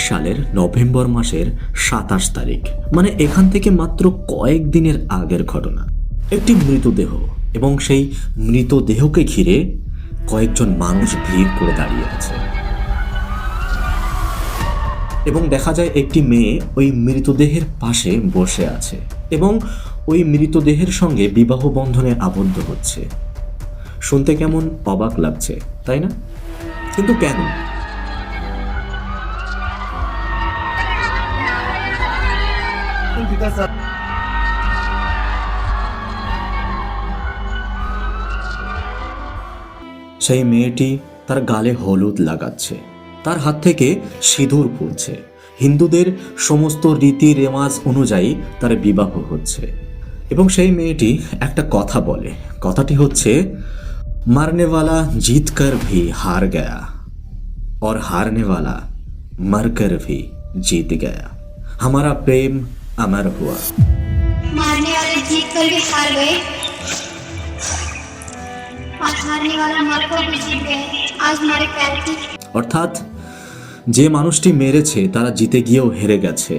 সালের নভেম্বর মাসের ২৭ তারিখ, মানে এখান থেকে মাত্র কয়েকদিনের আগের ঘটনা। একটি মৃতদেহ এবং সেই মৃতদেহকে ঘিরে কয়েকজন মানুষ ভিড় করে দাঁড়িয়ে আছে এবং দেখা যায় একটি মেয়ে ওই মৃতদেহের পাশে বসে আছে এবং ওই মৃতদেহের সঙ্গে বিবাহ বন্ধনে আবদ্ধ হচ্ছে। শুনতে কেমন অবাক লাগছে, তাই না? কিন্তু কেন? সেই মেয়েটি তার গালে হলুদ লাগাচ্ছে, তার হাত থেকে সিঁদুর পড়ছে। হিন্দুদের সমস্ত রীতি রেওয়াজ অনুযায়ী তার বিবাহ হচ্ছে এবং সেই মেয়েটি একটা কথা বলে। কথাটি হচ্ছে, মারনেওয়ালা জিত কর ভি হার গয়া और हारने वाला मर कर भी जीत गया, हमारा प्रेम अमर हुआ। मारने वाले जीत कर भी हार गए और हारने वाला मर कर भी जीत गए, आज हमारे प्यार की। অর্থাৎ যে মানুষটি মেরেছে তারা জিতে গিয়েও হেরে গেছে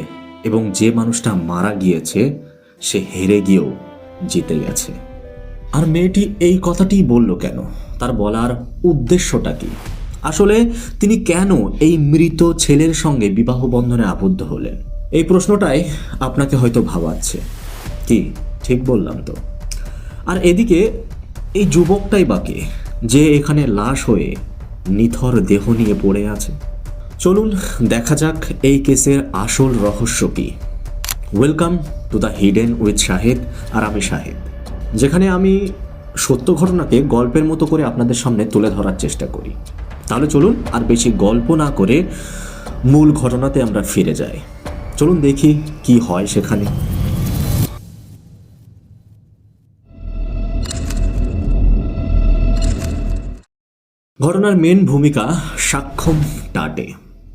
এবং যে মানুষটা মারা গিয়েছে সে হেরে গিয়েও জিতে গেছে। আর মেয়েটি এই কথাটি বলল কেন? তার বলার উদ্দেশ্যটা কি? আসলে তিনি কেন এই মৃত ছেলের সঙ্গে বিবাহ বন্ধনে আবদ্ধ হলেন? এই প্রশ্নটাই আপনাকে হয়তো ভাবাচ্ছে। কি ঠিক বললাম তো? আর এদিকে এই যুবকটাই বাকি যে এখানে লাশ হয়ে নিথর দেহ নিয়ে পড়ে আছে। চলুন দেখা যাক এই কেসের আসল রহস্য কি। Welcome to the hidden with Shahid. আর আমি শাহিদ, যেখানে আমি সত্য ঘটনাকে গল্পের মতো করে আপনাদের সামনে তুলে ধরার চেষ্টা করি। তাহলে চলুন আর বেশি গল্প না করে মূল ঘটনাতে আমরা ফিরে যাই। চলুন দেখি কি হয় সেখানে। ঘটনার মেন ভূমিকা সাক্ষম টাটে।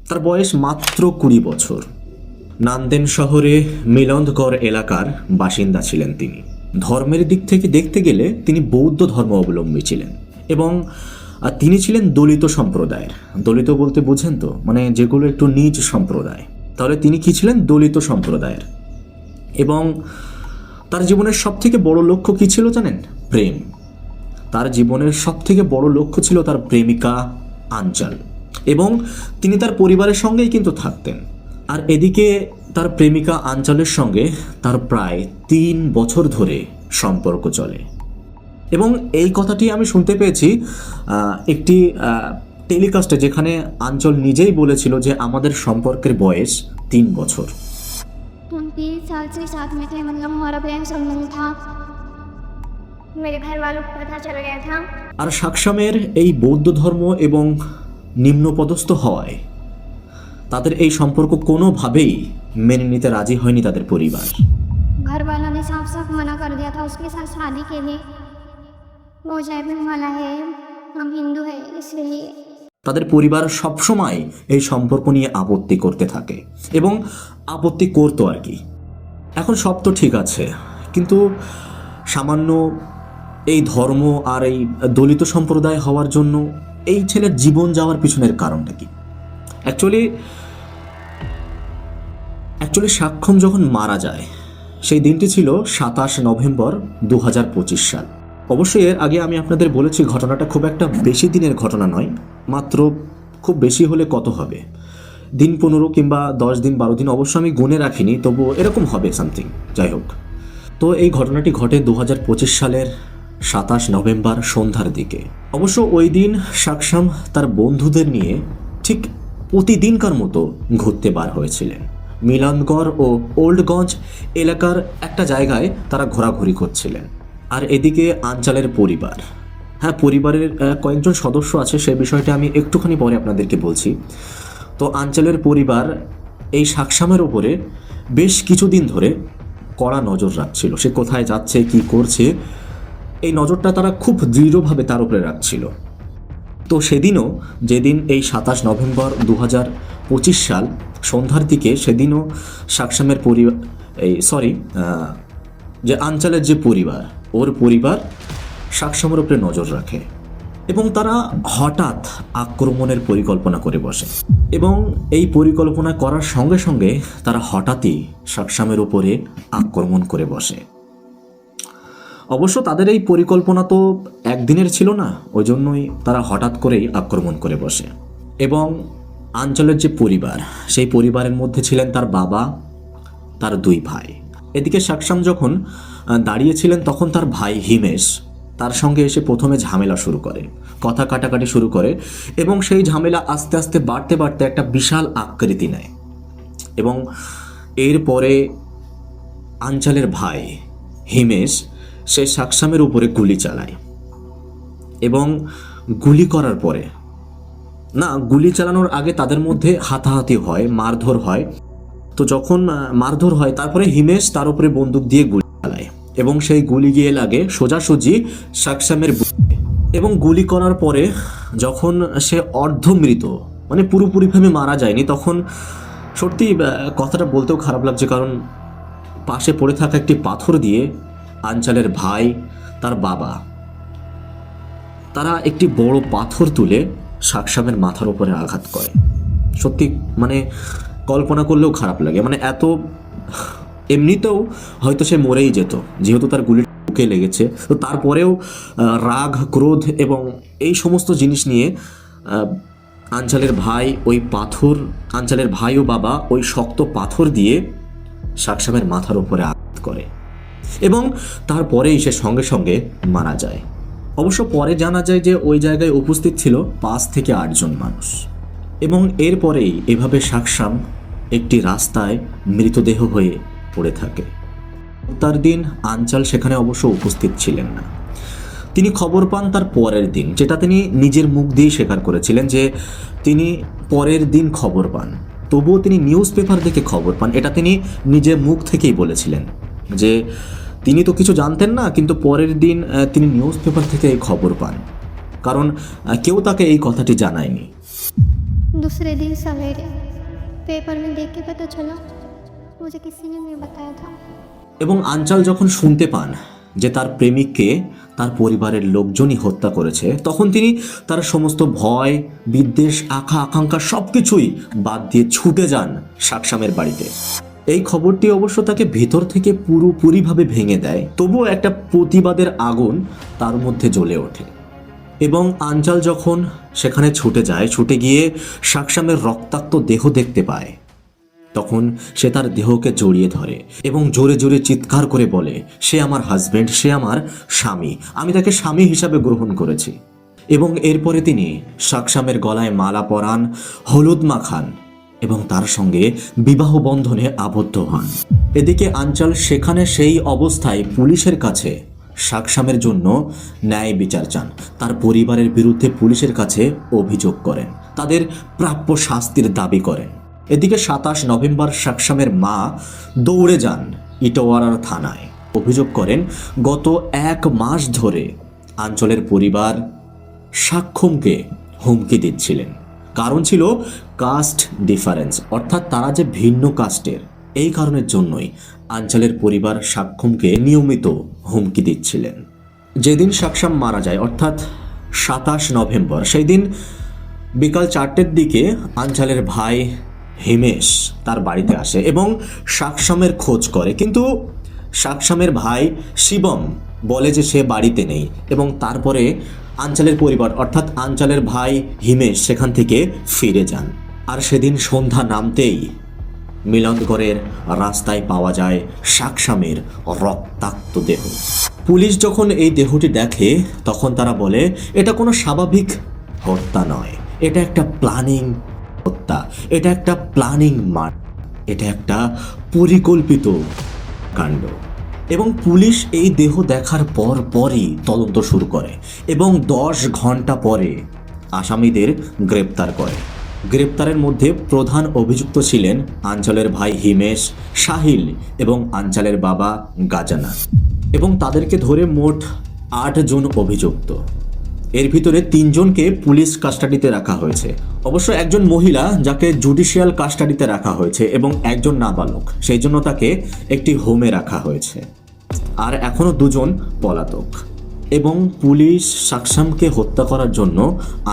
তার বয়স মাত্র ২০ বছর। নান্দেন শহরে মিলন্দগড় এলাকার বাসিন্দা ছিলেন তিনি। ধর্মের দিক থেকে দেখতে গেলে তিনি বৌদ্ধ ধর্ম অবলম্বী ছিলেন এবং তিনি ছিলেন দলিত সম্প্রদায়ের। দলিত বলতে বুঝেন তো, মানে যেগুলো একটু নিচ সম্প্রদায়। তাহলে তিনি কি ছিলেন? দলিত সম্প্রদায়ের। এবং তার জীবনের সব থেকে বড় লক্ষ্য কি ছিল জানেন? প্রেম। তার জীবনের সব থেকে বড় লক্ষ্য ছিল তার প্রেমিকা আঞ্চল, এবং তিনি তার পরিবারের সঙ্গেই কিন্তু থাকতেন। আর এদিকে তার প্রেমিকা আঞ্চলের সঙ্গে তার প্রায় ৩ বছর ধরে সম্পর্ক চলে। এবং এই কথাটি আমি শুনতে পেয়েছি একটি টেলিকাস্টে, যেখানে আঞ্চল নিজেই বলেছিল যে আমাদের সম্পর্কের বয়স ৩ বছর। 29 साल से साथ में थे, मतलब हमारा प्रेम संबंध था। मेरे घर वालों को पता चल गया था। আর সাকসামের এই বৌদ্ধ ধর্ম এবং নিম্নপদস্থ হওয়ায় তাদের এই সম্পর্ক কোনোভাবেই মেনে নিতে রাজি হয়নি তাদের পরিবার। घर वालों ने साफ साफ मना कर दिया था उसके साथ शादी के लिए। वो जयपुर वाला है, हम हिंदू है, इसलिए। তাদের পরিবার সবসময় এই সম্পর্ক নিয়ে আপত্তি করতে থাকে এবং আপত্তি করতো আর কি। এখন সব তো ঠিক আছে, কিন্তু সামান্য এই ধর্ম আর এই দলিত সম্প্রদায় হওয়ার জন্য এই ছেলের জীবন যাওয়ার পিছনের কারণটা কি? অ্যাকচুয়ালি সাক্ষম যখন মারা যায় সেই দিনটি ছিল ২৭ নভেম্বর ২০২৫ সাল। অবশ্যই এর আগে আমি আপনাদের বলেছি ঘটনাটা খুব একটা বেশি দিনের ঘটনা নয়, মাত্র খুব বেশি হলে কত হবে, দিন ১৫ কিংবা ১০ দিন ১২ দিন, অবশ্য আমি গুনে রাখিনি, তবু এরকম হবে সামথিং। যাই হোক, তো এই ঘটনাটি ঘটে ২০২৫ সালের ২৭ নভেম্বর সন্ধ্যার দিকে। অবশ্য ওই দিন সাকসাম তার বন্ধুদের নিয়ে ঠিক প্রতিদিনকার মতো ঘুরতে বার হয়েছিলেন। মিলনগড় ও ওল্ডগঞ্জ এলাকার একটা জায়গায় তারা ঘোরাঘুরি করছিলেন। আর এদিকে আঞ্চলের পরিবার, হ্যাঁ পরিবারের কয়েকজন সদস্য আছে, সেই বিষয়টা আমি একটুখানি পরে আপনাদেরকে বলছি। তো আঞ্চলের পরিবার এই সাকসামের ওপরে বেশ কিছুদিন ধরে কড়া নজর রাখছিল। সে কোথায় যাচ্ছে, কি করছে, এই নজরটা তারা খুব দৃঢ়ভাবে তার উপরে রাখছিল। তো সেদিনও, যেদিন এই ২৭ নভেম্বর ২০২৫ সাল সন্ধ্যার দিকে, সেদিনও সাকসামের যে আঞ্চলের যে পরিবার, ওর পরিবার সাকসামের উপরে নজর রাখে এবং তারা হঠাৎ আক্রমণের পরিকল্পনা করে বসে। এবং এই পরিকল্পনা করার সঙ্গে সঙ্গে তারা হঠাৎই সাকসামের উপরে আক্রমণ করে বসে। অবশ্য তাদের এই পরিকল্পনা তো একদিনের ছিল না, ওই জন্যই তারা হঠাৎ করেই আক্রমণ করে বসে। এবং আঞ্চলের যে পরিবার, সেই পরিবারের মধ্যে ছিলেন তার বাবা, তার 2 ভাই। এদিকে সাকসাম যখন দাঁড়িয়েছিলেন তখন তার ভাই হিমেশ তার সঙ্গে এসে প্রথমে ঝামেলা শুরু করে, কথা কাটাকাটি শুরু করে এবং সেই ঝামেলা আস্তে আস্তে বাড়তে বাড়তে একটা বিশাল আকৃতি নেয়। এবং এরপরে আঞ্চলের ভাই হিমেশ সে সাকসামের উপরে গুলি চালায় এবং গুলি করার পরে, না, গুলি চালানোর আগে তাদের মধ্যে হাতাহাতি হয়, মারধর হয়। তো যখন মারধর হয় তারপরে হিমেশ তার উপরে বন্দুক দিয়ে গুলি চালায় এবং সেই গুলি গিয়ে লাগে সোজাসুজি সাকসামের বুকে। এবং গুলি করার পরে যখন সে অর্ধমৃত, মানে পুরোপুরিভাবে মারা যায়নি, তখন সত্যি কথাটা বলতেও খারাপ লাগছে, কারণ পাশে পড়ে থাকা একটি পাথর দিয়ে আঞ্চলের ভাই, তার বাবা, তারা একটি বড় পাথর তুলে সাকসামের মাথার উপরে আঘাত করে। সত্যি মানে কল্পনা করলেও খারাপ লাগে, মানে এত, এমনিতেও হয়তো সে মরেই যেত যেহেতু তার গুলি বুকে লেগেছে, তো তারপরেও রাগ, ক্রোধ এবং এই সমস্ত জিনিস নিয়ে আঞ্চলের ভাই ওই পাথর, আঞ্চলের ভাই ও বাবা ওই শক্ত পাথর দিয়ে সাকসামের মাথার উপরে আঘাত করে এবং তারপরেই সে সঙ্গে সঙ্গে মারা যায়। অবশ্য পরে জানা যায় যে ওই জায়গায় উপস্থিত ছিল 5 থেকে 8 জন মানুষ। এবং এরপরেই এভাবে সাকসাম একটি রাস্তায় মৃতদেহ হয়ে পড়ে থাকে। তার দিন আঞ্চল সেখানে অবশ্য উপস্থিত ছিলেন না। তিনি খবর পান তার পরের দিন, যেটা তিনি নিজের মুখ দিয়েই স্বীকার করেছিলেন যে তিনি পরের দিন খবর পান। তবুও তিনি নিউজ পেপার দেখে খবর পান, এটা তিনি নিজের মুখ থেকেই বলেছিলেন যে তিনি তো কিছু জানতেন না, কিন্তু পরের দিন তিনি নিউজ পেপার থেকে এই খবর পান, কারণ কেউ তাকে এই কথাটি জানায়নি। दूसरे दिन सवेरे पेपर में देख के पता चला, मुझे किसी ने नहीं बताया था। এবং আঞ্চল যখন শুনতে পান যে তার প্রেমিককে তার পরিবারের লোকজনই হত্যা করেছে, তখন তিনি তার সমস্ত ভয়, বিদ্বেষ, আকাঙ্ক্ষা সব কিছুই বাদ দিয়ে ছুটে যান সাকসামের বাড়িতে। এই খবরটি অবশ্য তাকে ভেতর থেকে পুরোপুরিভাবে ভেঙে দেয়, তবুও একটা প্রতিবাদের আগুন তার মধ্যে জ্বলে ওঠে। এবং আঞ্চল যখন সেখানে ছুটে যায়, ছুটে গিয়ে সাকসামের রক্তাক্ত দেহ দেখতে পায়, তখন সে তার দেহকে জড়িয়ে ধরে এবং জোরে জোরে চিৎকার করে বলে, সে আমার হাজবেন্ড, সে আমার স্বামী, আমি তাকে স্বামী হিসাবে গ্রহণ করেছি। এবং এরপরে তিনি সাকসামের গলায় মালা পরান, হলুদ মাখান এবং তার সঙ্গে বিবাহ বন্ধনে আবদ্ধ হন। এদিকে আঞ্চল সেখানে সেই অবস্থায় পুলিশের কাছে সাকসামের জন্য ন্যায় বিচার চান। তার পরিবারের বিরুদ্ধে পুলিশের কাছে অভিযোগ করেন, তাদের প্রাপ্য শাস্তির দাবি করেন। এদিকে 27 নভেম্বর সাকসামের মা দৌড়ে যান ইটোয়ারার থানায়, অভিযোগ করেন গত 1 মাস ধরে আঞ্চলের পরিবার সাক্ষমকে হুমকি দিচ্ছিলেন। কারণ ছিল কাস্ট ডিফারেন্স, অর্থাৎ তারা যে ভিন্ন কাস্টের, এই কারণের জন্যই আঞ্চলের পরিবার সাক্ষমকে নিয়মিত হুমকি দিচ্ছিলেন। যেদিন সাকসাম মারা যায় অর্থাৎ 27 নভেম্বর, সেই দিন বিকাল 4টের দিকে আঞ্চলের ভাই হিমেশ তার বাড়িতে আসে এবং সাকসামের খোঁজ করে, কিন্তু সাকসামের ভাই শিবম বলে যে সে বাড়িতে নেই। এবং তারপরে আঞ্চলের পরিবার অর্থাৎ আঞ্চলের ভাই হিমেশ সেখান থেকে ফিরে যান। আর সেদিন সন্ধ্যা নামতেই মিলনগড়ের রাস্তায় পাওয়া যায় সাকসামের রক্তাক্ত দেহ। পুলিশ যখন এই দেহটি দেখে তখন তারা বলে এটা কোনো স্বাভাবিক হত্যা নয়, এটা একটা প্ল্যানিং হত্যা, এটা একটা প্ল্যানিং মার্ডার, এটা একটা পরিকল্পিত কাণ্ড। এবং পুলিশ এই দেহ দেখার পরই তদন্ত শুরু করে এবং 10 ঘন্টা পরে আসামিদের গ্রেপ্তার করে। গ্রেপ্তারের মধ্যে প্রধান অভিযুক্ত ছিলেন আঞ্চলের ভাই হিমেশ, সাহিল এবং আঞ্চলের বাবা গাজানা। এবং তাদেরকে ধরে মোট 8 জন অভিযুক্ত। এর ভিতরে 3 জনকে পুলিশ কাস্টাডিতে রাখা হয়েছে, অবশ্য একজন মহিলা যাকে জুডিশিয়াল কাস্টাডিতে রাখা হয়েছে এবং একজন নাবালক, সেই জন্য তাকে একটি হোমে রাখা হয়েছে। আর এখনো 2 জন পলাতক। এবং পুলিশ সাকসামকে হত্যা করার জন্য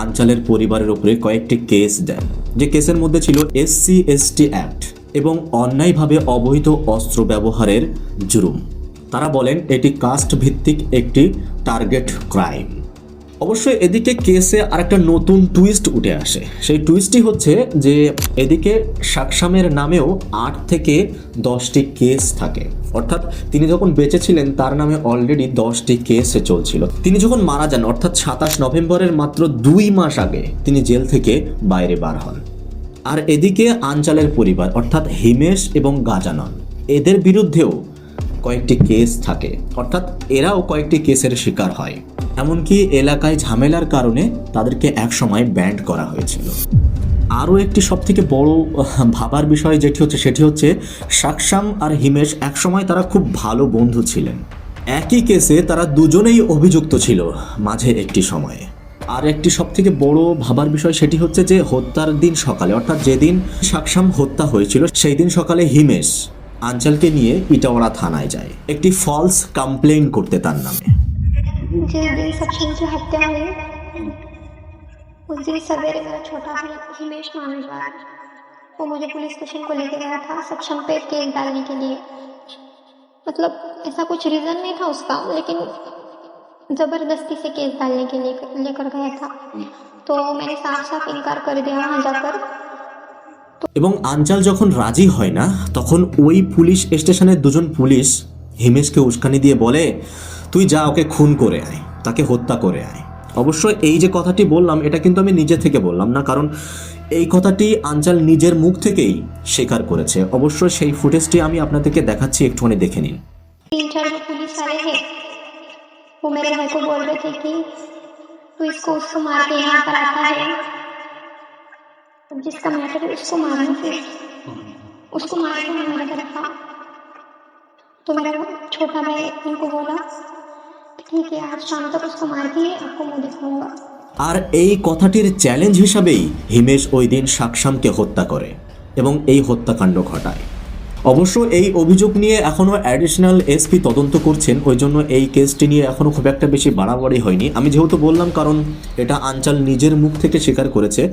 আঞ্চালের পরিবারের উপরে কয়েকটি কেস দেন, যে কেসের মধ্যে ছিল SC/ST অ্যাক্ট এবং অন্যায়ভাবে অবৈধ অস্ত্র ব্যবহারের জুলুম। তারা বলেন এটি কাস্ট ভিত্তিক একটি টার্গেট ক্রাইম। অবশ্যই এদিকে কেসে আরেকটা নতুন টুইস্ট উঠে আসে। সেই টুইস্টটি হচ্ছে যে এদিকে সাকসামের নামেও 8 থেকে 10টি কেস থাকে, অর্থাৎ তিনি যখন বেঁচে ছিলেন তার নামে অলরেডি 10টি কেস চলছিল। তিনি যখন মারা যান অর্থাৎ 27 নভেম্বরের মাত্র 2 মাস আগে তিনি জেল থেকে বাইরে বার হন। আর এদিকে আঞ্চালের পরিবার অর্থাৎ হিমেশ এবং গাজানন, এদের বিরুদ্ধেও কয়েকটি কেস থাকে, অর্থাৎ এরাও কয়েকটি কেসের শিকার হয়। এমনকি এলাকায় ঝামেলার কারণে তাদেরকে একসময় ব্যান্ড করা হয়েছিল। আরও একটি সবথেকে বড় ভাবার বিষয় সেটি হচ্ছে সাকসাম আর হিমেশ একসময় তারা খুব ভালো বন্ধু ছিলেন। একই কেসে তারা দুজনেই অভিযুক্ত ছিল মাঝে একটি সময়ে। আর একটি সবথেকে বড় ভাবার বিষয় সেটি হচ্ছে যে হত্যার দিন সকালে, অর্থাৎ যেদিন সাকসাম হত্যা হয়েছিল সেই দিন সকালে হিমেশ আঞ্চলকে নিয়ে ইটাওয়াড়া থানায় যায় একটি ফলস কমপ্লেন করতে তার নামে। जिस दिन सक्षम की हत्या हुई उस दिन सवेरे मेरा छोटा भाई हिमेश मानजवार वो मुझे पुलिस स्टेशन को लेके गया था सक्षम पे केस डालने के लिए। मतलब ऐसा कुछ रीज़न नहीं था उसका, लेकिन ज़बरदस्ती से केस डालने के लिए लेकर गया था। तो मैंने साफ साफ इनकार कर दिया वहाँ जाकर। এবং আঞ্চল যখন রাজি হয় না তখন ওই পুলিশ স্টেশনের দুজন পুলিশ হিমেশকে উস্কানি দিয়ে বলে, তুই যা ওকে খুন করে আয়, তাকে হত্যা করে আয়। অবশ্য এই যে কথাটি বললাম এটা কিন্তু আমি নিজে থেকে বললাম না, কারণ এই কথাটি আঞ্চল নিজের মুখ থেকেই স্বীকার করেছে। অবশ্য সেই ফুটেজটি আমি আপনাদেরকে দেখাচ্ছি, একটুখানি দেখে নিন। 3-4 जो पुलिस वाले हैं वो मेरे भाई को बोल रहे थे कि तू इसको उसको मार के यहाँ पर आता है, जिसका मैटर है उसको मारना, फिर उसको मार के हमारे घर रखा। तो मेरा छोटा भाई उनको बोला ठीक है आज शाम तक उसको मार के आपको मुंह दिखाऊंगा। আর এই কথাটির চ্যালেঞ্জ হিসাবেই হিমেশ ওই দিন সাকসামকে হত্যা করে এবং এই হত্যাকাণ্ড ঘটায়। অবশ্য এই অভিযোগ নিয়ে এখনও অ্যাডিশনাল SP তদন্ত করছেন, ওই জন্য এই কেসটি নিয়ে এখনও খুব একটা বেশি বাড়াবাড়ি হয়নি। আমি যেহেতু বললাম কারণ এটা আঞ্চল নিজের মুখ থেকে স্বীকার করেছে,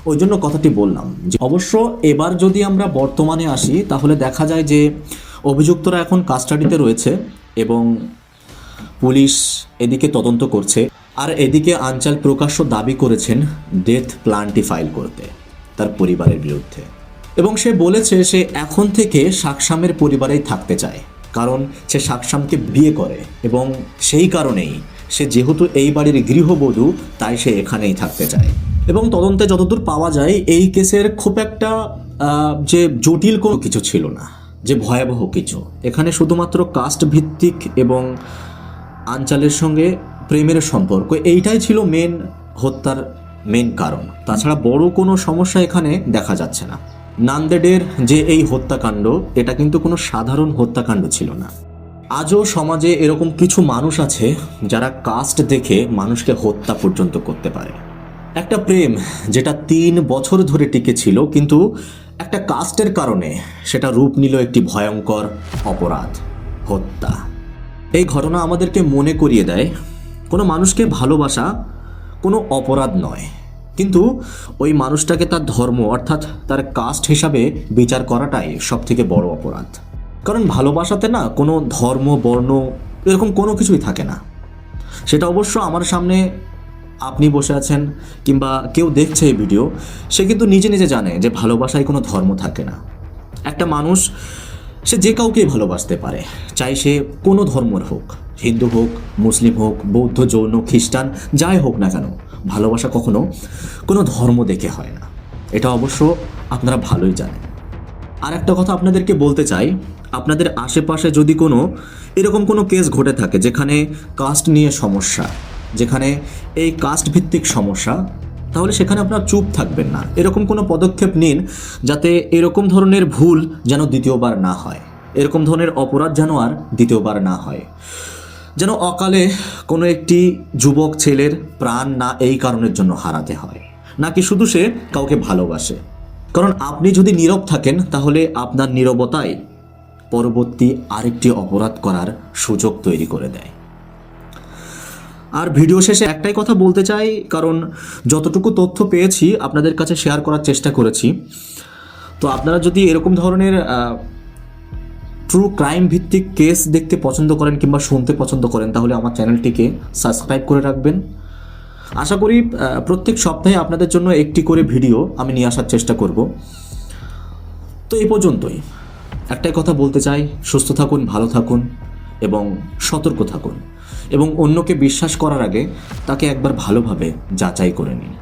ওই জন্য কথাটি বললাম। অবশ্য এবার যদি আমরা বর্তমানে আসি তাহলে দেখা যায় যে অভিযুক্তরা এখন কাস্টাডিতে রয়েছে এবং পুলিশ এদিকে তদন্ত করছে। আর এদিকে আঞ্চল প্রকাশ্য দাবি করেছেন ডেথ প্ল্যানটি ফাইল করতে তার পরিবারের বিরুদ্ধে, এবং সে বলেছে সে এখন থেকে সাকসামের পরিবারেই থাকতে চায়, কারণ সে সাকসামকে বিয়ে করে এবং সেই কারণেই সে যেহেতু এই বাড়ির গৃহবধূ তাই সে এখানেই থাকতে চায়। এবং তদন্তে যতদূর পাওয়া যায় এই কেসের খুব একটা যে জটিল কোনো কিছু ছিল না, যে ভয়াবহ কিছু। এখানে শুধুমাত্র কাস্ট ভিত্তিক এবং আঞ্চলের সঙ্গে প্রেমের সম্পর্ক, এইটাই ছিল মেন হত্যার মেন কারণ। তাছাড়া বড় কোনো সমস্যা এখানে দেখা যাচ্ছে না। নান্দেডের যে এই হত্যাকাণ্ড এটা কিন্তু কোনো সাধারণ হত্যাকাণ্ড ছিল না। আজও সমাজে এরকম কিছু মানুষ আছে যারা কাস্ট দেখে মানুষকে হত্যা পর্যন্ত করতে পারে। একটা প্রেম যেটা 3 বছর ধরে টিকে ছিল, কিন্তু একটা কাস্টের কারণে সেটা রূপ নিল একটি ভয়ঙ্কর অপরাধ, হত্যা। এই ঘটনা আমাদেরকে মনে করিয়ে দেয় কোনো মানুষকে ভালোবাসা কোনো অপরাধ নয়, কিন্তু ওই মানুষটাকে তার ধর্ম অর্থাৎ তার কাস্ট হিসাবে বিচার করাটাই সবথেকে বড় অপরাধ। কারণ ভালোবাসাতে না কোনো ধর্ম বর্ণ এরকম কোনো কিছুই থাকে না। সেটা অবশ্য আমার সামনে আপনি বসে আছেন কিংবা কেউ দেখছে এই ভিডিও, সে কিন্তু নিজে নিজে জানে যে ভালোবাসায় কোনো ধর্ম থাকে না। একটা মানুষ সে যে কাউকেই ভালোবাসতে পারে, চাই সে কোনো ধর্মের হোক, হিন্দু হোক, মুসলিম হোক, বৌদ্ধ, জৈন, খ্রিস্টান, যাই হোক না কেন, ভালোবাসা কখনো কোনো ধর্ম দেখে হয় না। এটা অবশ্য আপনারা ভালোই জানেন। আর একটা কথা আপনাদেরকে বলতে চাই, আপনাদের আশেপাশে যদি কোনো এরকম কোনো কেস ঘটে থাকে যেখানে কাস্ট নিয়ে সমস্যা, যেখানে এই কাস্ট ভিত্তিক সমস্যা, তাহলে সেখানে আপনারা চুপ থাকবেন না। এরকম কোনো পদক্ষেপ নিন যাতে এরকম ধরনের ভুল যেন দ্বিতীয়বার না হয়, এরকম ধরনের অপরাধ যেন আর দ্বিতীয়বার না হয়, যেন অকালে কোনো একটি যুবক ছেলের প্রাণ না এই কারণের জন্য হারাতে হয়, নাকি শুধু সে কাউকে ভালোবাসে। কারণ আপনি যদি নীরব থাকেন তাহলে আপনার নীরবতাই পরবর্তী আরেকটি অপরাধ করার সুযোগ তৈরি করে দেয়। আর ভিডিও শেষে একটাই কথা বলতে চাই, কারণ যতটুকু তথ্য পেয়েছি আপনাদের কাছে শেয়ার করার চেষ্টা করেছি। তো আপনারা যদি এরকম ধরনের ট্রু ক্রাইম ভিত্তিক কেস দেখতে পছন্দ করেন কিংবা শুনতে পছন্দ করেন, তাহলে আমার চ্যানেলটিকে সাবস্ক্রাইব করে রাখবেন। আশা করি প্রত্যেক সপ্তাহে আপনাদের জন্য একটি করে ভিডিও আমি নিয়ে আসার চেষ্টা করব। তো এই পর্যন্তই। একটাই কথা বলতে চাই, সুস্থ থাকুন, ভালো থাকুন এবং সতর্ক থাকুন, এবং অন্যকে বিশ্বাস করার আগে তাকে একবার ভালোভাবে যাচাই করে নিন।